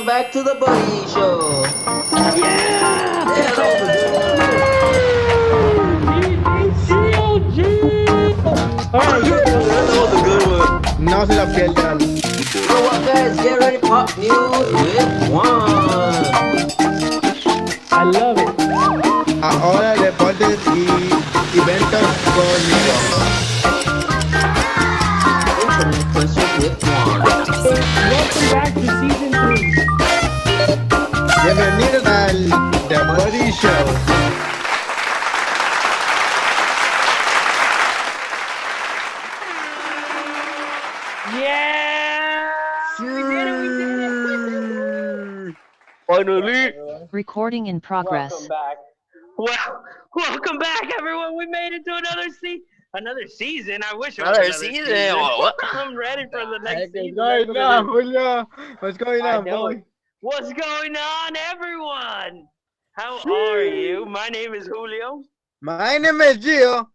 back to the Buddy Show. Yeah! That's all the That's all the good one. No se la pierdan. So what, guys? Get ready, pop news with Juan. I love it. Ahora deportes y eventos con Internet questions with Juan. Welcome back to season 3. Bienvenidos al The Body Show. Yeah! Finally. Recording in progress. Welcome back. Well, welcome back, everyone. We made it to another season. I wish it was Another season? What? I'm ready for the next season. What's going on, Julio? What's going I on, know. boy? What's going on, everyone? How are you? My name is Julio. My name is Gio.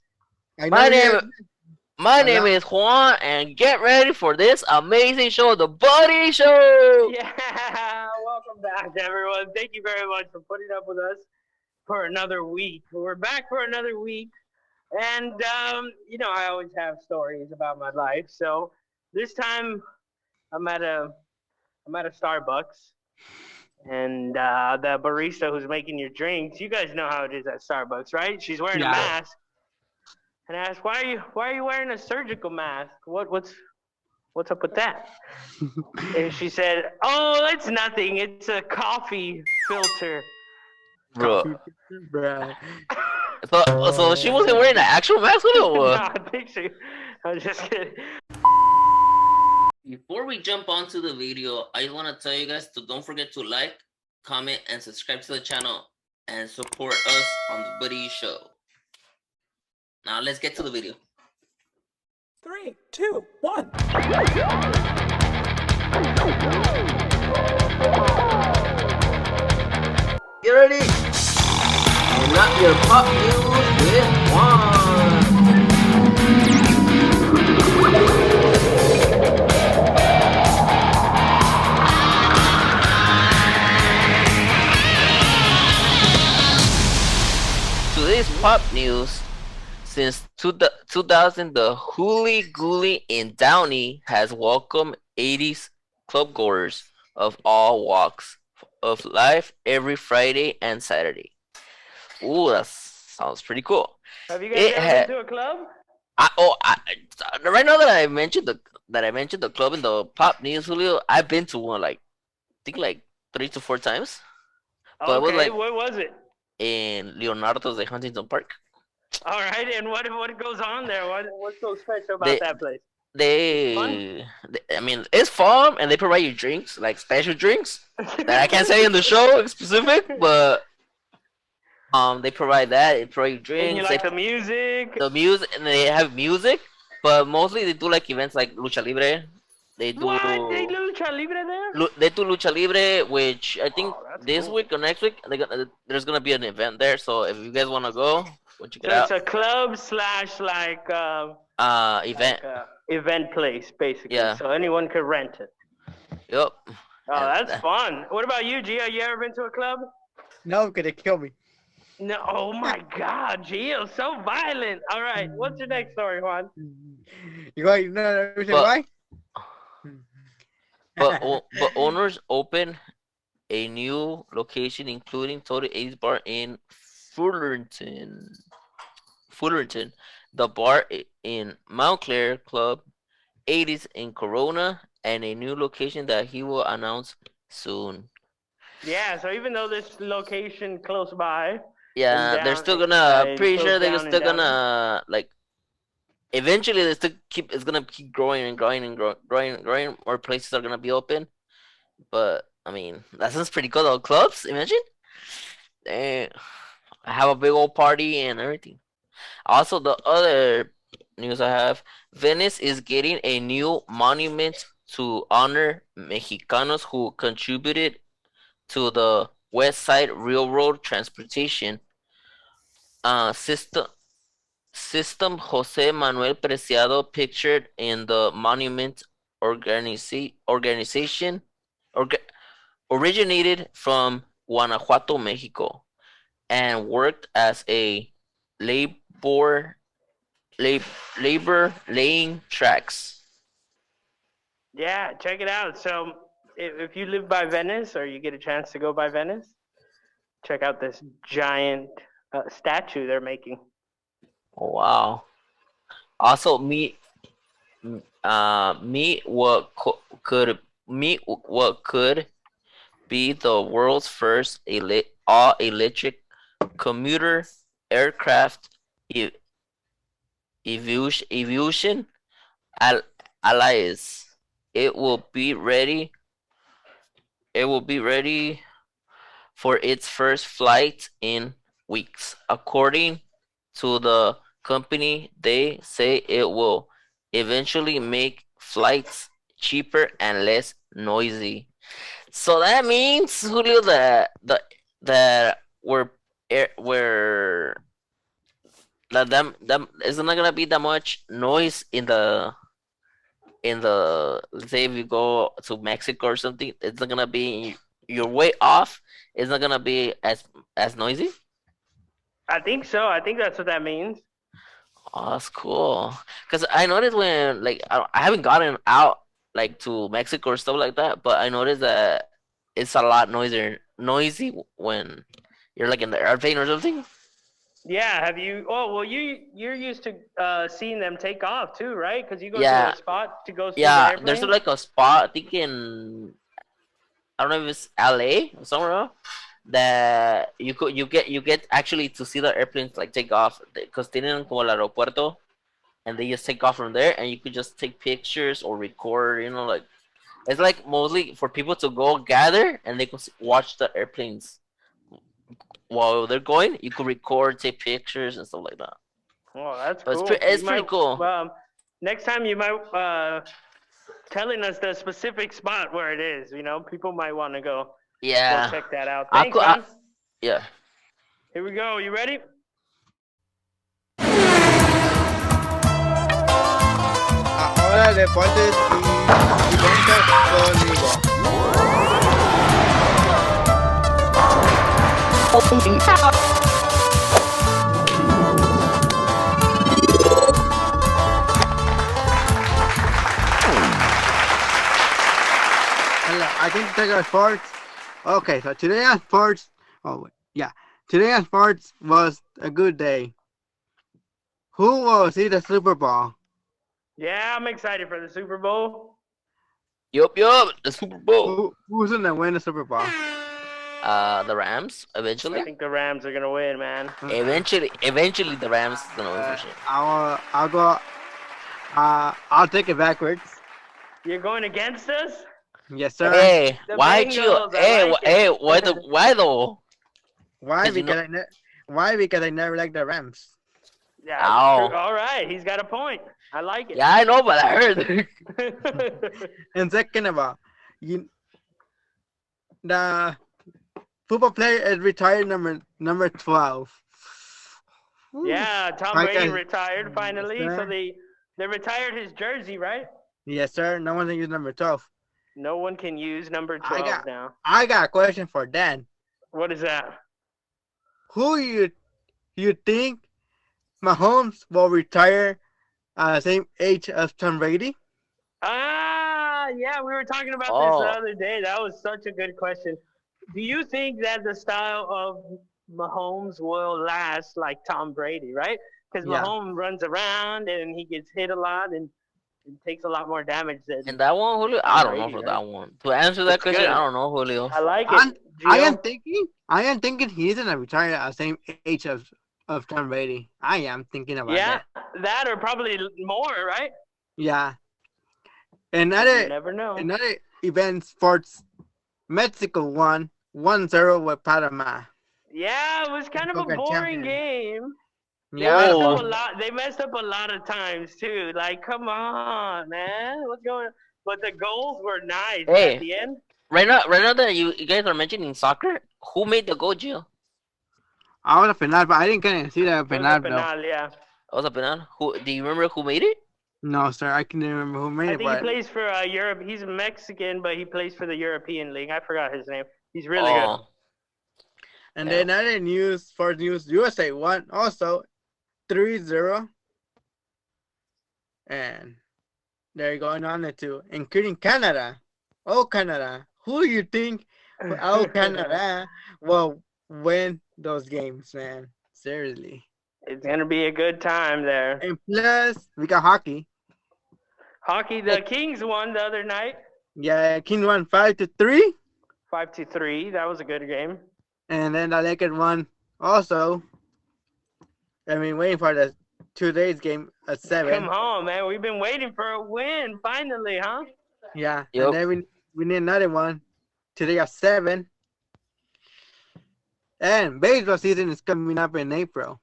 My name is Juan, and get ready for this amazing show, The Buddy Show. Yeah, welcome back, everyone. Thank you very much for putting up with us for another week. We're back for another week, and I always have stories about my life. So this time, I'm at a Starbucks, and the barista who's making your drinks. You guys know how it is at Starbucks, right? She's wearing a mask. And I asked, why are you wearing a surgical mask? What's up with that? And she said, oh, it's nothing. It's a coffee filter. Bro. Bruh. So she wasn't wearing an actual mask or No, what? I think she. I was just kidding. Before we jump onto the video, I just want to tell you guys to don't forget to like, comment, and subscribe to the channel and support us on The Buddy Show. Now let's get to the video. 3, 2, 1. Get ready. And not your pop news with Juan. Today's pop news. Since 2000, the Hooly Gooly in Downey has welcomed 80s clubgoers of all walks of life every Friday and Saturday. Ooh, that sounds pretty cool. Have you guys ever been to a club? Right now that I mentioned the club in the pop news, Julio, I've been to one I think 3 to 4 times. But Okay, it was what was it? in Leonardo's de Huntington Park. All right, and what goes on there? What's so special about that place? I mean, it's fun, and they provide you drinks, like special drinks that I can't say in the show specific, but they provide that. They provide you drinks. And you like the music? The music, and they have music, but mostly they do like events like lucha libre. They do. What? They do lucha libre there? They do lucha libre, which I think that's this cool. week or next week there's gonna be an event there. So if you guys wanna go check it So out. it's a club / Event. event place, basically. Yeah. So anyone could rent it. Yep. Oh, that's fun. What about you, Gio? You ever been to a club? No, que they kill me. No. Oh my God, Gio, so violent. All right, what's your next story, Juan? You know the reason But- why? But owners open a new location, including Total 80s Bar in Fullerton. The bar in Montclair Club 80s in Corona, and a new location that he will announce soon. Yeah, so even though this location close by, Yeah, In they're down- still gonna. in Pretty close sure they're down still and down. gonna like. Eventually, they still keep. It's gonna keep growing and growing and growing. More places are gonna be open. But I mean, that sounds pretty cool. Though clubs, imagine. They have a big old party and everything. Also, the other news I have: Venice is getting a new monument to honor Mexicanos who contributed to the West Side Railroad transportation system. Jose Manuel Preciado pictured in the monument organization originated from Guanajuato, Mexico, and worked as a labor labor laying tracks. Yeah, check it out. So if you live by Venice or you get a chance to go by Venice, check out this giant statue they're making. Oh, wow. Also, meet what could be the world's first all electric commuter aircraft evolution allies. It will be ready. It will be ready for its first flight in weeks. According to the company, they say it will eventually make flights cheaper and less noisy. So that means, Julio, that we're that them isn't not gonna be that much noise in the let's say if you go to Mexico or something, it's not gonna be your way off. It's not gonna be as noisy. I think so. I think that's what that means. Oh, that's cool. Cause I noticed when like I haven't gotten out like to Mexico or stuff like that, but I noticed that it's a lot noisy when you're like in the airplane or something. Yeah, have you? Oh, well, you're used to seeing them take off too, right? Because you go Yeah. to a spot to go see the Yeah, airplane. there's like a spot I think in I don't know if it's LA or somewhere else that you get actually to see the airplanes like take off because tienen como el aeropuerto and they just take off from there and you could just take pictures or record, you know, like it's like mostly for people to go gather and they could watch the airplanes while they're going. You could record, take pictures and stuff like that. Oh, that's But cool. it's pretty cool. Next time you might telling us the specific spot where it is. You know, people might want to go Yeah. check that out. I'll Thanks, co- man. Yeah. Here we go. You ready? Ahora deportes y ventas conmigo. Hello, I think to take our sports. Okay, so today on sports. Oh wait, yeah, today on sports was a good day. Who will see the Super Bowl? Yeah, I'm excited for the Super Bowl. Yup, the Super Bowl. Who's gonna win the Super Bowl? The Rams eventually. I think the Rams are gonna win, man. Eventually, the Rams is gonna win for sure. I'll go. I'll take it backwards. You're going against us? Yes, sir. The Hey, why you? Bengals, I Hey, like hey, it. why though? Why? 'Cause you know- Why? Because I never liked the Rams. Yeah. Ow. True. All right, he's got a point. I like it. Yeah, I know, but I heard. And second of all, the football player is retired number 12. Yeah, Tom I Brady can- retired finally, Yes, so sir. they retired his jersey, right? Yes, sir. No one can use number 12. No one can use number 12 now. I got a question for Dan. What is that? Who you think Mahomes will retire at the same age as Tom Brady? Yeah, we were talking about Oh. this the other day. That was such a good question. Do you think that the style of Mahomes will last like Tom Brady, right? Because Yeah. Mahomes runs around and he gets hit a lot and it takes a lot more damage than. And that one, Julio, I don't know Brady, for right? that one. To answer that It's question, good. I don't know, Julio. I like I'm- it. I Gio. am thinking he's gonna retire at the same age of Tom Brady. I am thinking about Yeah, that. that or probably more, right? Yeah. You Another never know. event sports. Mexico won 1-0 with Panama. Yeah, it was kind of a Mexico got boring champion. game. They Yeah. messed up Whoa. a lot. They messed up a lot of times too. Like, come on, man, what's going on? But the goals were nice Hey. at the end. Right now that you guys are mentioning soccer, who made the goal, Gio? I was a penal, but I didn't kind of see that It was a penal though. penal, yeah. That was a penal. Who do you remember who made it? No, sir, I can't remember who made I it, think he but plays for Europe. He's Mexican, but he plays for the European League. I forgot his name. He's really good. Oh, and yeah. then other news for news USA won also 3-0, and they're going on it too, including Canada. Oh, Canada! Who do you think? Oh, Canada will win those games, man. Seriously. It's gonna be a good time there. And plus, we got hockey. Hockey, the Kings won the other night, Yeah, King won 5-3, 5-3. That was a good game. and then the Lakers won also. I mean, waiting for the 2 days game at 7. Come on, man. We've been waiting for a win finally, huh? Yeah, Yep. and then we need another one today at 7. And baseball season is coming up in April.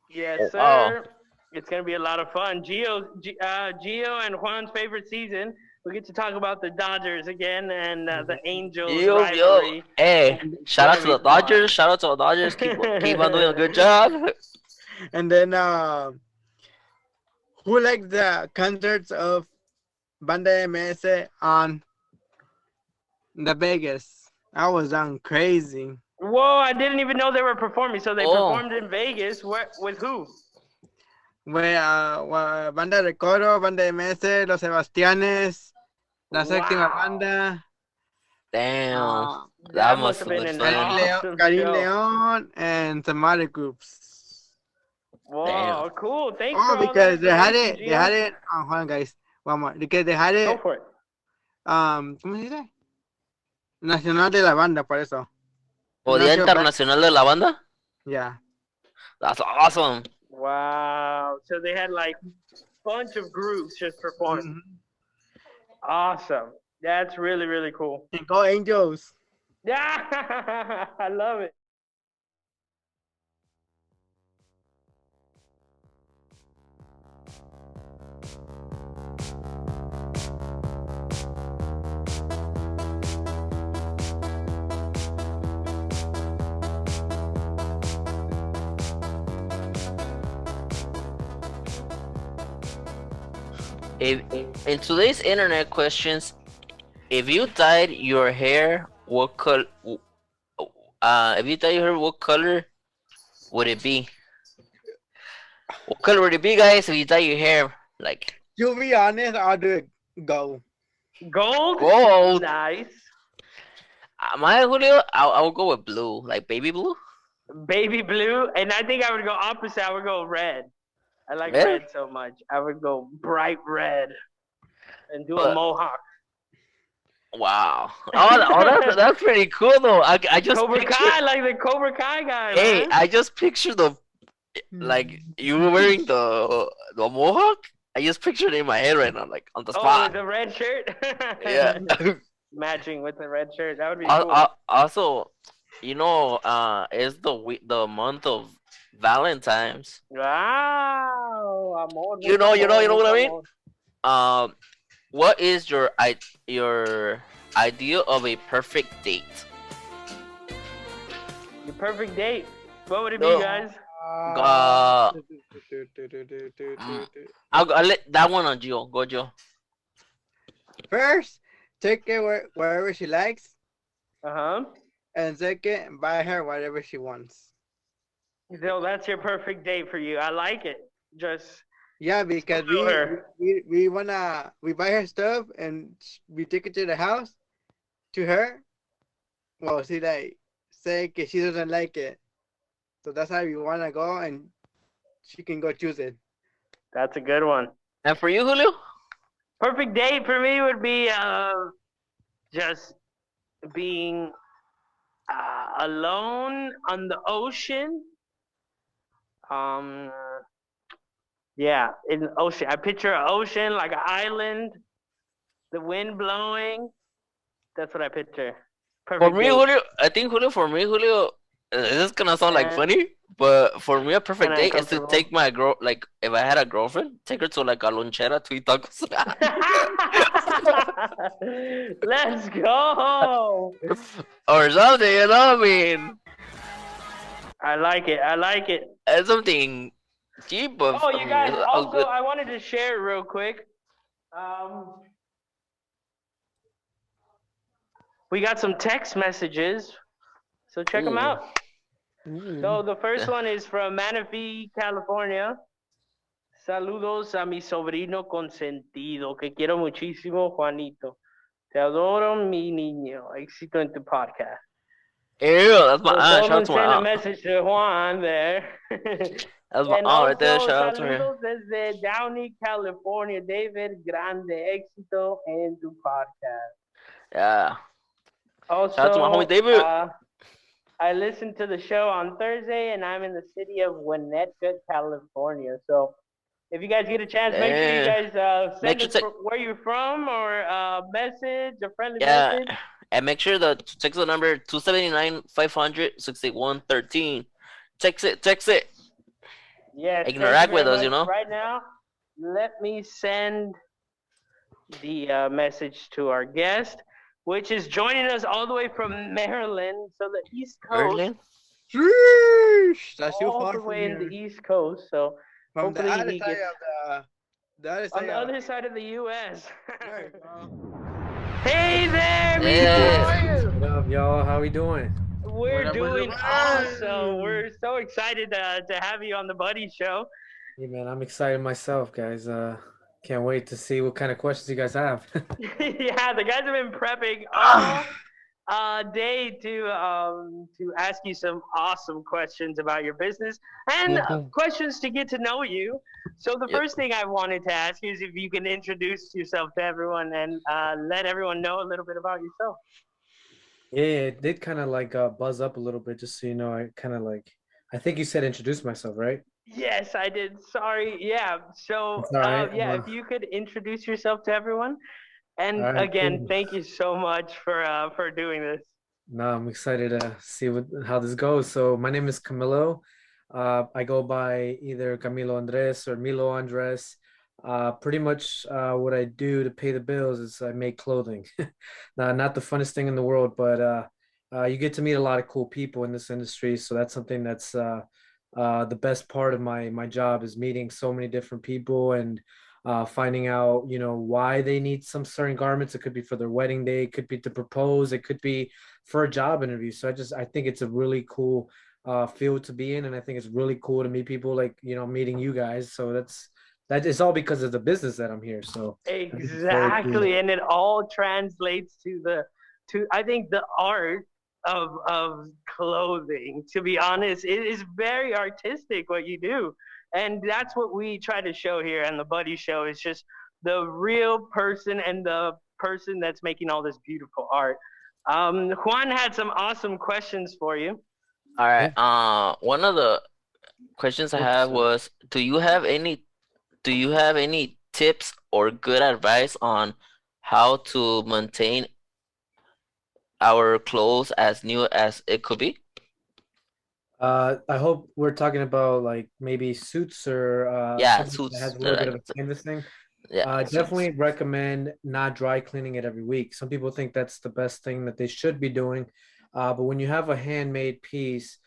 Yes, sir. Oh. It's gonna be a lot of fun. Gio and Juan's favorite season. We get to talk about the Dodgers again and the Angels Yo, rivalry. hey, shout out to the Very fun. Dodgers. Shout out to the Dodgers. Keep on doing a good job. And then, who likes the concerts of Banda MS on the Vegas? I was on crazy. Whoa! I didn't even know they were performing. So they performed in Vegas. With who? Banda Recodo, Banda MS, Los Sebastianes, La Séptima Banda, Damn, that must have been an fun. awesome Karim show. Leon, and some other groups. Whoa, Damn. cool. Thanks for Oh, all because the they had information, it. They Gio. had it. Hold on, guys. One more. Because they had Go it. for it. ¿Cómo se dice? Nacional de la banda, por eso. ¿O Día Internacional de la Banda? Yeah. That's awesome. Wow. So they had like a bunch of groups just performing. Mm-hmm. Awesome. That's really, really cool. And go Angels. Yeah, I love it. In today's internet questions, if you dyed your hair, what color? If you dyed your hair, what color would it be? What color would it be, guys? If you dye your hair, like To be honest, I'll do it gold. Gold? gold. Nice. My Julio, I would go with blue, like baby blue. Baby blue. And I think I would go opposite. I would go red. I like Red? red so much. I would go bright red and do a mohawk. Wow. That's pretty cool though. I just Cobra picture, Kai, like the Cobra Kai guy, hey, man. I just picture the like you wearing the mohawk. I just pictured it in my head right now, like on the Oh, spot. with the red shirt? Yeah. Matching with the red shirt. That would be cool. Also, you know, it's the month of Valentine's. Wow. Amor, You know what I mean? amor. What is your idea of a perfect date? Your perfect date. What would it No. be, guys? I'll let that one on Gio. Go, Gio. First, take it wherever she likes. Uh-huh. And second, buy her whatever she wants. So that's your perfect date for you. I like it. Just Yeah, because Sure. we buy her stuff and we take it to the house to her. Well, she like say that she doesn't like it, so that's how we wanna go and she can go choose it. that's a good one. And for you, Julio? Perfect date for me would be just being alone on the ocean. Yeah, in the ocean. I picture an ocean like an island, the wind blowing. That's what I picture. Perfect For me, date. Julio, I think Julio, this is gonna sound like Yeah. funny, but for me, a perfect Kinda date is to uncomfortable. take my girl, like if I had a girlfriend, take her to like a lonchera to eat tacos. Let's go. Or something, you know what I mean? I like it. I like it. It's something Keep, but Oh, I you mean, guys, it's all also, good. I wanted to share real quick. Um, we got some text messages, so check them Ooh. out. So the first one is from Manatee, California. Saludos a mi sobrino consentido, que quiero muchísimo, Juanito. Te adoro, mi niño. Éxito en tu podcast. Ew, that's my So aunt. Shout out someone to my sent a aunt. message to Juan there. That's my And aunt right there. also, Shout out to her. saludos desde Downey, California. David, grande éxito en tu podcast. Yeah. Shout out to my homie Also, David. I listened to the show on Thursday, and I'm in the city of Winnetka, California. So if you guys get a chance, make sure you guys Make send sure us to where you're from or a message, a friendly yeah, message. and make sure to text the number 279-500-681-13. Text it, text it. Yes, thank you Interact with very us, you much. know. Right now, let me send the message to our guest, which is joining us all the way from Maryland, so the East Coast, Maryland. Sheesh, that's too all far the from way in the here. East Coast. So From the hopefully other he side gets of the other on side the of other side of the U.S. there you go. Hey there, Mito. Yeah. How are you? What up, y'all? How we doing? We're What up, doing what awesome. up? We're so excited to have you on the Buddy Show. Hey, man, I'm excited myself, guys. Can't wait to see what kind of questions you guys have. Yeah, the guys have been prepping all day to ask you some awesome questions about your business and questions to get to know you. So the Yep. first thing I wanted to ask you is if you can introduce yourself to everyone and let everyone know a little bit about yourself. Yeah, it did kind of like buzz up a little bit, just so you know. I think you said introduce myself, right? Yes, I did. Sorry. Yeah. So, It's all right. yeah, if you could introduce yourself to everyone. And All right, again, cool. thank you so much for doing this. No, I'm excited to see how this goes. So my name is Camilo. I go by either Camilo Andres or Milo Andres. Pretty much what I do to pay the bills is I make clothing. Not the funnest thing in the world, but you get to meet a lot of cool people in this industry. So that's something that's the best part of my job is meeting so many different people and finding out, why they need some certain garments. It could be for their wedding day, it could be to propose, it could be for a job interview. So I think it's a really cool field to be in, and I think it's really cool to meet people like meeting you guys. So that is all because of the business that I'm here. So I think it's very cool. Exactly, and it all translates to I think the art of clothing. To be honest, it is very artistic what you do, and that's what we try to show here on the Buddy Show. Is just the real person and the person that's making all this beautiful art. Juan had some awesome questions for you. All right. One of the questions I have was, do you have any tips or good advice on how to maintain our clothes as new as it could be? I hope we're talking about like maybe suits or Yeah, something that has suits. a little bit of a canvassing. Yeah, Definitely suits. recommend not dry cleaning it every week. Some people think that's the best thing that they should be doing. But when you have a handmade piece,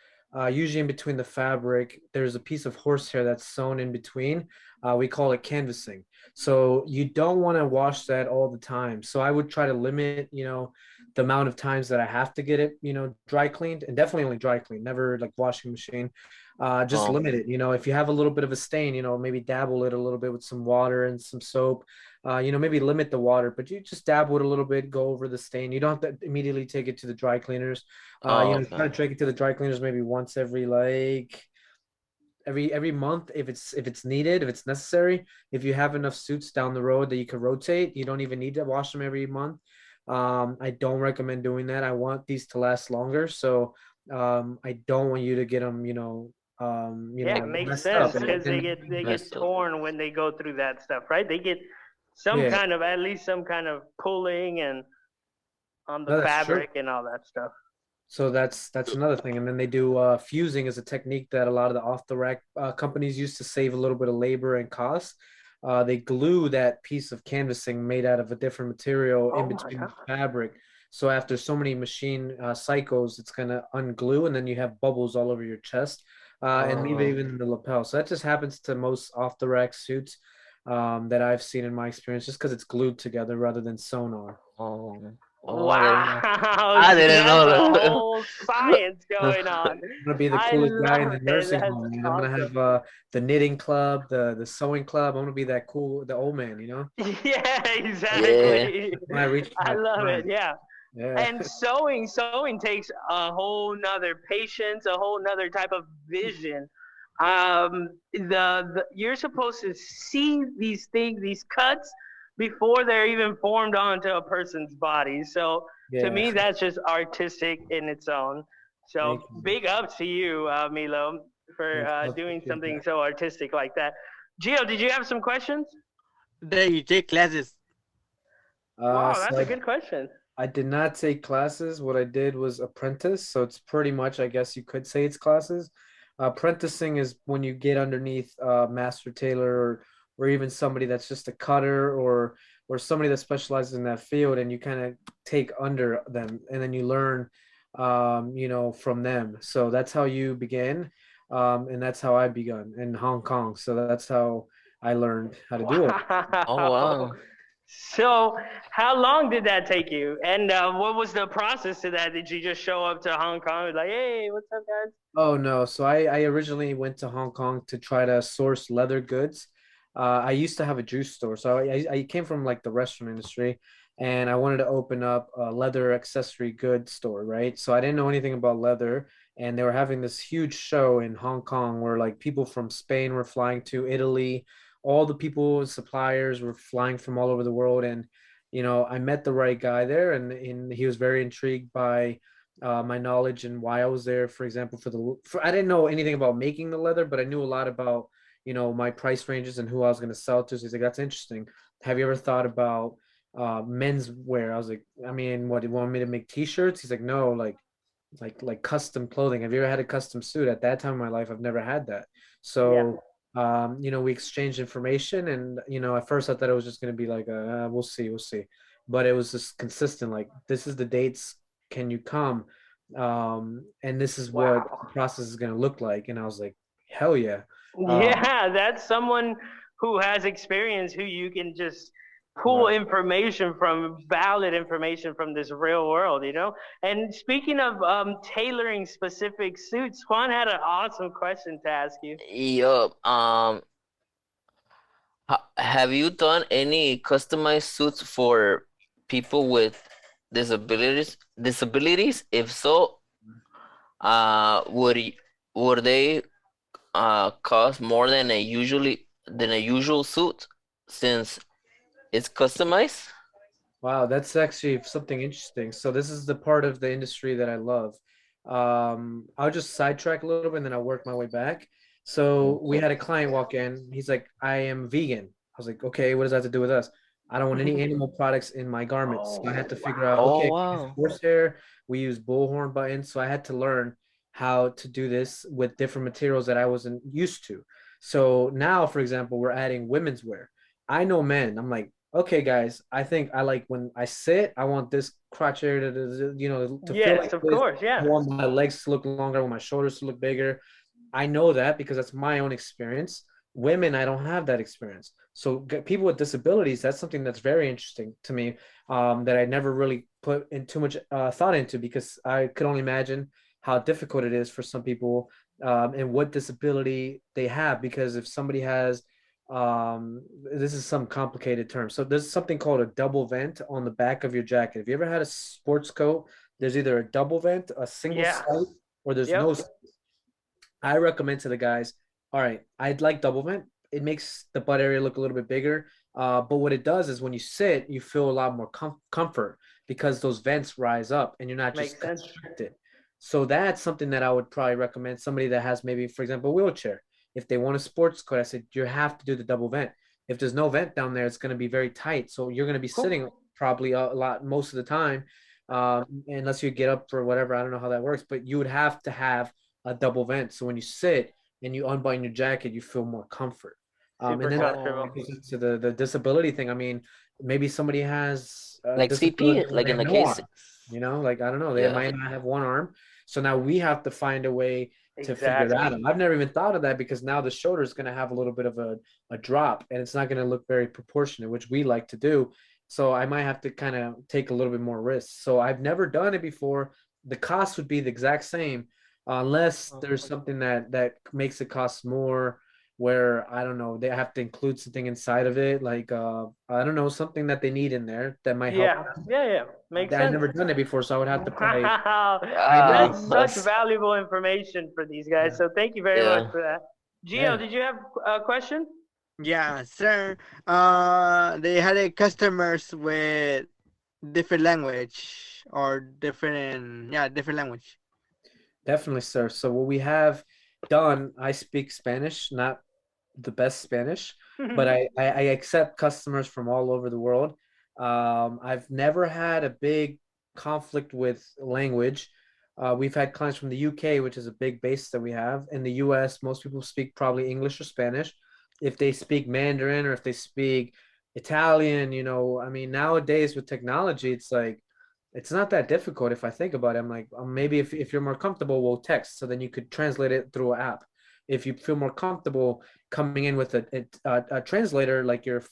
usually in between the fabric, there's a piece of horsehair that's sewn in between. We call it canvassing. So you don't want to wash that all the time. So I would try to limit, the amount of times that I have to get it, dry cleaned, and definitely only dry cleaned, never like washing machine. Just Oh, limit it. If you have a little bit of a stain, maybe dabble it a little bit with some water and some soap. Maybe limit the water, but you just dabble it a little bit, go over the stain. You don't have to immediately take it to the dry cleaners. Try to okay. take it to the dry cleaners maybe once every every month if it's needed, if it's necessary. If you have enough suits down the road that you can rotate, you don't even need to wash them every month. I don't recommend doing that. I want these to last longer, so I don't want you to get them, Yeah, it makes messed up. sense because they get Messed up. torn when they go through that stuff, right? They get some Yeah, kind of at least some kind of pulling and on the no, that's true. fabric and all that stuff. So that's another thing. And then they do fusing as a technique that a lot of the off the rack companies use to save a little bit of labor and cost. They glue that piece of canvassing made out of a different material Oh in my between god. the fabric. So after so many machine cycles, it's gonna unglue, and then you have bubbles all over your chest. and leave it Oh, even in the lapel. So that just happens to most off the rack suits that I've seen in my experience, just because it's glued together rather than sewn on. oh, oh, I didn't know. Wow, I see, didn't that's a know whole science going on. I'm gonna be the I coolest guy in love the it. nursing That's home, man. I'm gonna awesome. have the knitting club, the sewing club. I'm gonna be that cool, the old man, you know? Yeah, Yeah. exactly. When I reach I my love it. prime. Yeah. Yeah. And sewing takes a whole nother patience, a whole nother type of vision. You're supposed to see these things, these cuts, before they're even formed onto a person's body. So to Yeah. me, that's just artistic in its own. Thank So you. big ups to you, Milo, for Thanks. I doing appreciate something that. so artistic like that. Gio, did you have some questions? Then you take classes. Wow, So that's a good question. I did not take classes. What I did was apprentice. So it's pretty much, I guess you could say it's classes. Apprenticing is when you get underneath a master tailor or even somebody that's just a cutter or somebody that specializes in that field and you kind of take under them and then you learn from them. So that's how you begin. And that's how I begun in Hong Kong. So that's how I learned how to do it. Oh Wow. wow. So, how long did that take you? And what was the process to that? Did you just show up to Hong Kong like, hey, what's up, guys? Oh no. So I originally went to Hong Kong to try to source leather goods. I used to have a juice store. So I came from like the restaurant industry and I wanted to open up a leather accessory goods store, right? So I didn't know anything about leather. And they were having this huge show in Hong Kong where like people from Spain were flying to Italy. All the people, suppliers were flying from all over the world. And, I met the right guy there and he was very intrigued by my knowledge and why I was there. For example, I didn't know anything about making the leather, but I knew a lot about my price ranges and who I was going to sell to. So he's like, "That's interesting. Have you ever thought about men's wear?" I was like, "I mean, what do you want me to make T-shirts?" He's like, "No, like custom clothing. Have you ever had a custom suit?" At that time in my life, I've never had that. Yeah. So we exchanged information, and at first I thought it was just going to be like, we'll see, we'll see, but it was just consistent. Like, this is the dates. Can you come? And this is what the Wow. process is going to look like. And I was like, hell yeah. Yeah, that's someone who has experience who you can just pull Right. information from, valid information from this real world, you know? And speaking of tailoring specific suits, Juan had an awesome question to ask you. Yup. Have you done any customized suits for people with disabilities? Disabilities? If so, would they cost more than a usual suit since it's customized? Wow, that's actually something interesting. So this is the part of the industry that I love. I'll just sidetrack a little bit and then I'll work my way back. So we had a client walk in. He's like, "I am vegan." I was like, "Okay, what does that have to do with us?" "I don't want any animal products in my garments." So I had Oh, to figure out, wow. Oh okay, we use wow. horsehair, we use bullhorn buttons. So I had to learn how to do this with different materials that I wasn't used to. So now, for example, we're adding women's wear. I know men. I'm like, okay, guys, I think I like when I sit, I want this crotch area to feel Yes, like of this. course. I Yeah. want my legs to look longer, I want my shoulders to look bigger. I know that because that's my own experience. Women, I don't have that experience. So people with disabilities, that's something that's very interesting to me, that I never really put in too much thought into because I could only imagine how difficult it is for some people and what disability they have. Because if somebody has this is some complicated term. So there's something called a double vent on the back of your jacket. If you ever had a sports coat, there's either a double vent, a single Yeah. slice, or there's no. Yep. I recommend to the guys, all right, I'd like double vent. It makes the butt area look a little bit bigger. But what it does is when you sit, you feel a lot more comfort because those vents rise up and you're not just Makes sense. constricted. So that's something that I would probably recommend somebody that has maybe, for example, a wheelchair. If they want a sports coat, I said you have to do the double vent. If there's no vent down there, it's going to be very tight. So you're going to be Cool. sitting probably a lot most of the time, unless you get up for whatever. I don't know how that works, but you would have to have a double vent. So when you sit and you unbutton your jacket, you feel more comfort. Super And then comfortable. Oh, that goes into the disability thing. I mean, maybe somebody has a like disability CP, where like they in have the no case. arm. Like I don't know, they Yeah. might not have one arm. So now we have to find a way. to figure Exactly. that out. I've never even thought of that because now the shoulder is going to have a little bit of a drop and it's not going to look very proportionate, which we like to do. So I might have to kind of take a little bit more risk. So I've never done it before. The cost would be the exact same unless there's something that makes it cost more where I don't know, they have to include something inside of it, like I don't know, something that they need in there that might help. Yeah. Makes I've sense. never done it before, so I would have to probably Wow, maybe that's such That's valuable information for these guys. So thank you very much yeah. for that. Gio, Yeah. did you have a question? Yeah, sir. They had a customers with different language or different, yeah, different language. definitely, sir. So what we have done, I speak Spanish, not the best Spanish, but I accept customers from all over the world. I've never had a big conflict with language. We've had clients from the UK, which is a big base that we have. In the US, most people speak probably English or Spanish. If they speak Mandarin or if they speak Italian, you know, I mean, nowadays with technology, it's like, it's not that difficult if I think about it. I'm like, maybe if you're more comfortable, we'll text. So then you could translate it through an app. If you feel more comfortable coming in with a translator, like your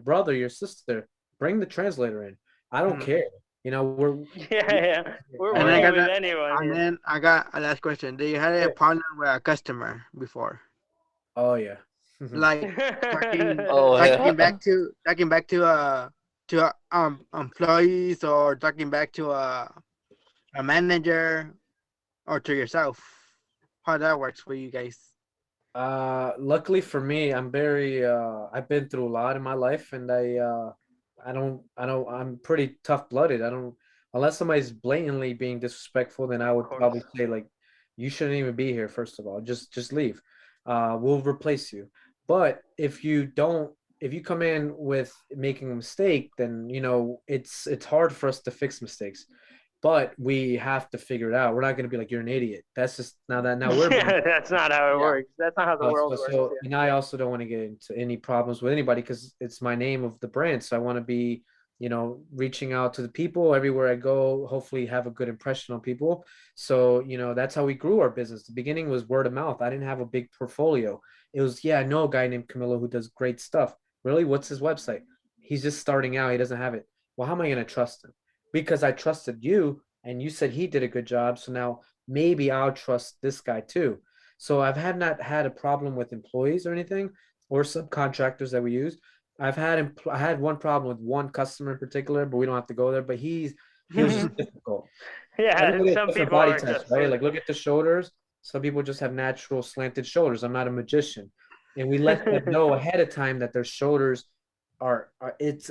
brother, your sister, bring the translator in. I don't care. You know, Yeah. We're And I working got with that. anyone And here. then I got a last question. They had a partner with a customer before, oh yeah. like Oh talking yeah. back to employees or talking back to a manager or to yourself. How that works for you guys? Luckily for me, I'm very I've been through a lot in my life and I don't I'm pretty tough-blooded. I don't unless somebody's blatantly being disrespectful, then I would probably say like you shouldn't even be here first of all. Just leave. We'll replace you. But if you come in with making a mistake, then you know it's hard for us to fix mistakes. But we have to figure it out. We're not going to be like you're an idiot. That's just now we're being That's not how it Yeah. works. That's not how the world works. and I also don't want to get into any problems with anybody because it's my name of the brand. So I want to be, you know, reaching out to the people everywhere I go, hopefully have a good impression on people. So, you know, that's how we grew our business. The beginning was word of mouth. I didn't have a big portfolio. It was, yeah, I know a guy named Camilo who does great stuff. Really? What's his website? He's just starting out. He doesn't have it. Well, how am I going to trust him? Because I trusted you and you said he did a good job. So now maybe I'll trust this guy too. So not had a problem with employees or anything or subcontractors that we use. I had one problem with one customer in particular, but we don't have to go there. But he was just difficult. Yeah, Everybody has some different people body are types, just right? Like look at the shoulders. Some people just have natural slanted shoulders. I'm not a magician, and we let them know ahead of time that their shoulders are it's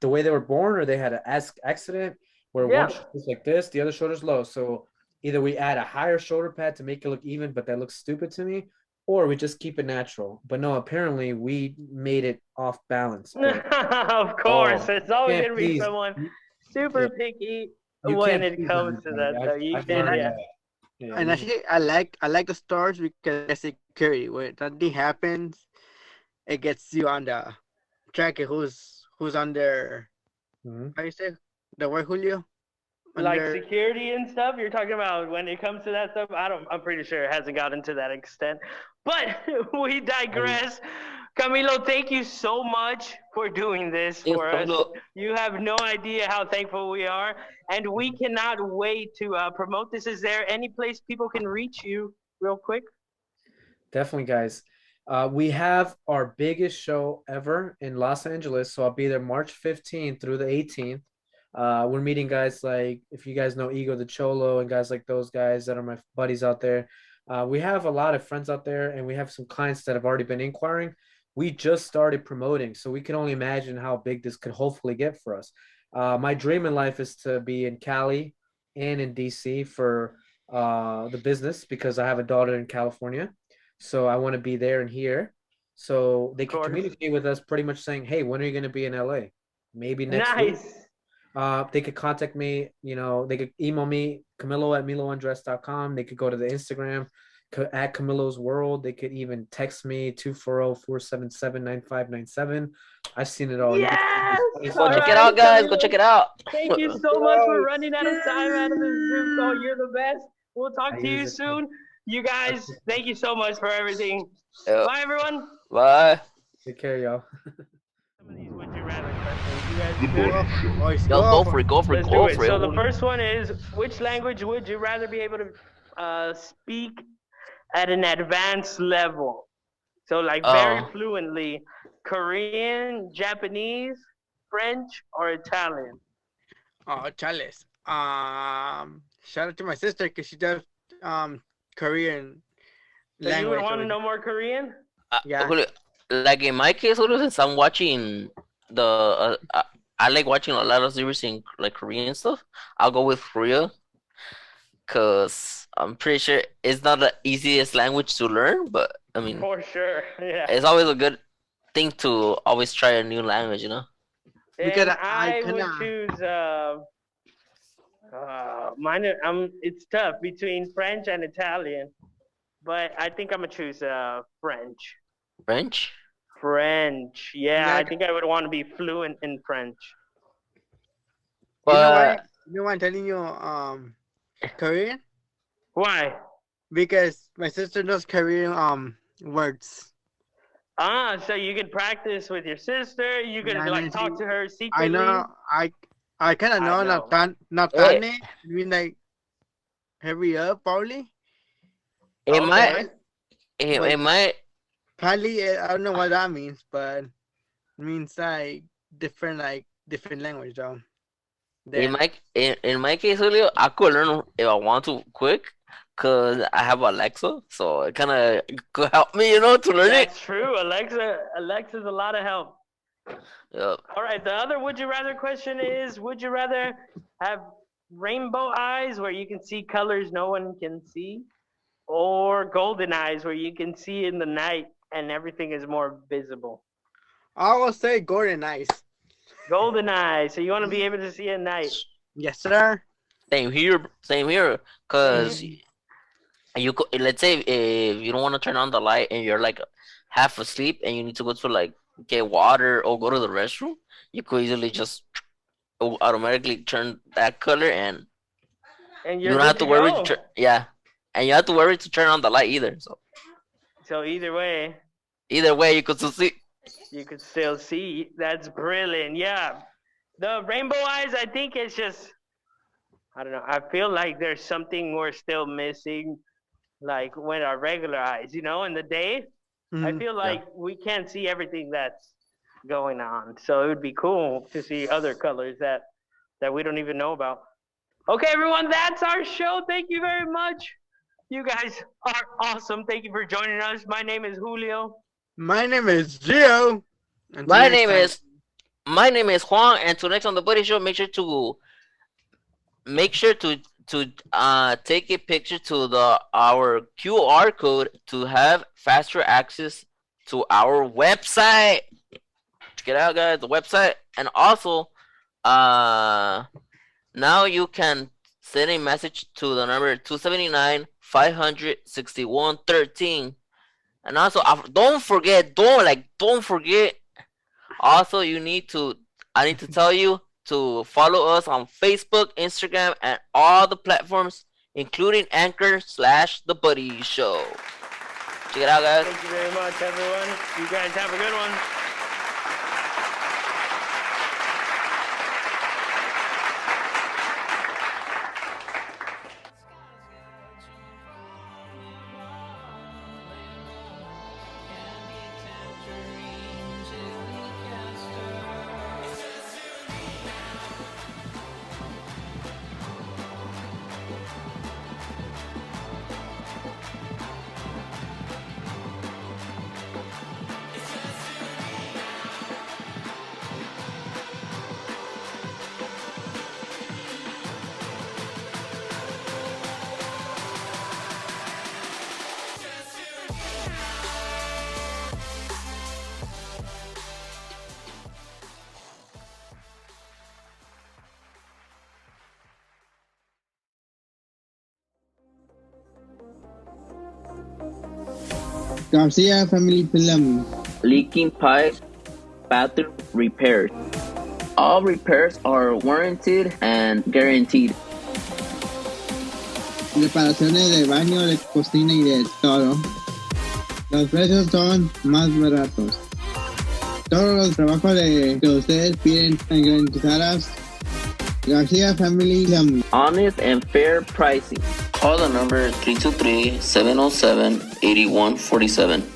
the way they were born or they had an accident where Yeah. one shoulder's like this, the other shoulder's low. So either we add a higher shoulder pad to make it look even, but that looks stupid to me, or we just keep it natural. But no, apparently we made it off balance. But Of course, it's always can't gonna be please, someone you, super picky you when can't it please comes to everybody. that. So you I've can, learned yeah. that. Yeah, And actually, I like the stores because it's security. When something happens, it gets you on the track. Who's under? Mhm. How you say the word Julio? Like Under. security and stuff you're talking about when it comes to that stuff. I'm pretty sure it hasn't gotten to that extent, but we digress. Camilo, thank you so much for doing this Yes, for us. Camilo. You have no idea how thankful we are, and we cannot wait to promote this. Is there any place people can reach you real quick? Definitely, guys. We have our biggest show ever in Los Angeles. So I'll be there March 15th through the 18th. We're meeting guys like, if you guys know Ego the Cholo and guys like those guys that are my buddies out there. We have a lot of friends out there and we have some clients that have already been inquiring. We just started promoting, so we can only imagine how big this could hopefully get for us. My dream in life is to be in Cali and in DC for the business because I have a daughter in California. So I want to be there and here. So they can communicate with us pretty much saying, hey, when are you going to be in LA? Maybe next week. Nice. They could contact me, you know, they could email me, Camilo@miloandres.com. They could go to the Instagram at Camilo's World. They could even text me 240-477-9597. I've seen it all. Yes! Go check it out, guys. Go check it out. Thank you so much for running out of time out of the Zoom call. You're the best. We'll talk to you soon. You guys, thank you so much for everything. Yep. Bye, everyone. Bye. Take care, y'all. Some of these would you rather questions. You guys good? Boys, Yo, go for it. Go for it. Let's Go do it. for it. So the first one is, which language would you rather be able to speak at an advanced level? So like very fluently, Korean, Japanese, French, or Italian? Oh, chales. Shout out to my sister because she does Korean So language. you would want to know more Korean? Yeah. Julio, like in my case, Julio, since I'm watching I like watching a lot of series in like Korean stuff. I'll go with Korea, cause I'm pretty sure it's not the easiest language to learn, but I mean, For sure, yeah. it's always a good thing to always try a new language, you know. Because And I I would kinda- choose mine. It's tough between French and Italian, but I think I'm gonna choose French. French. French, yeah. Yeah, I think I would want to be fluent in French. You know why? But You know why I'm telling you Korean? Why? Because my sister knows Korean words. So you could practice with your sister. You could Yeah, like and talk she- to her secretly. I know. I kind of I know. know. Not Hey. tane. I mean like hurry up, probably. it Okay. might, But- it might, Probably I don't know what that means, but it means like different language though. Then- in my case, Julio, I could learn if I want to quick, cause I have Alexa, so it kind of could help me, you know, to learn it. That's true. Alexa's a lot of help. Yep. All right. The other would you rather question is: would you rather have rainbow eyes where you can see colors no one can see, or golden eyes where you can see in the night and everything is more visible? I will say golden eyes. Golden eyes. So you want to be able to see at night. Yes, sir. Same here, cause let's say if you don't want to turn on the light and you're like half asleep and you need to go to like get water or go to the restroom, you could easily just automatically turn that color and And you you're don't have good to worry. go. Yeah, and you have to worry to turn on the light either. So So either way, either way, you could still see. you could still see. That's brilliant. Yeah. The rainbow eyes, I think it's just, I don't know. I feel like there's something we're still missing, like with our regular eyes, you know, in the day. I Mhm. feel like we can't see everything that's going on. So it would be cool to see other colors that we don't even know about. Okay, everyone, that's our show. Thank you very much. You guys are awesome. Thank you for joining us. My name is Julio. My name is Gio. Until My next name time. my name is Juan, and to next on the Buddy Show, make sure to take a picture to our QR code to have faster access to our website. Check it out, guys, the website, and also now you can send a message to the number 279-500-6113. And also, don't forget. Also, I need to tell you to follow us on Facebook, Instagram, and all the platforms, including Anchor/The Buddy Show. Check it out, guys. Thank you very much, everyone. You guys have a good one. Garcia Family Film. Leaking pipe, bathroom repairs. All repairs are warranted and guaranteed. reparaciones de baño, de cocina y de todo. Los precios son más baratos. Todos los trabajos que ustedes piden garantizadas. Garcia Family Plum. Honest and fair pricing. Call the number 323-707-8147.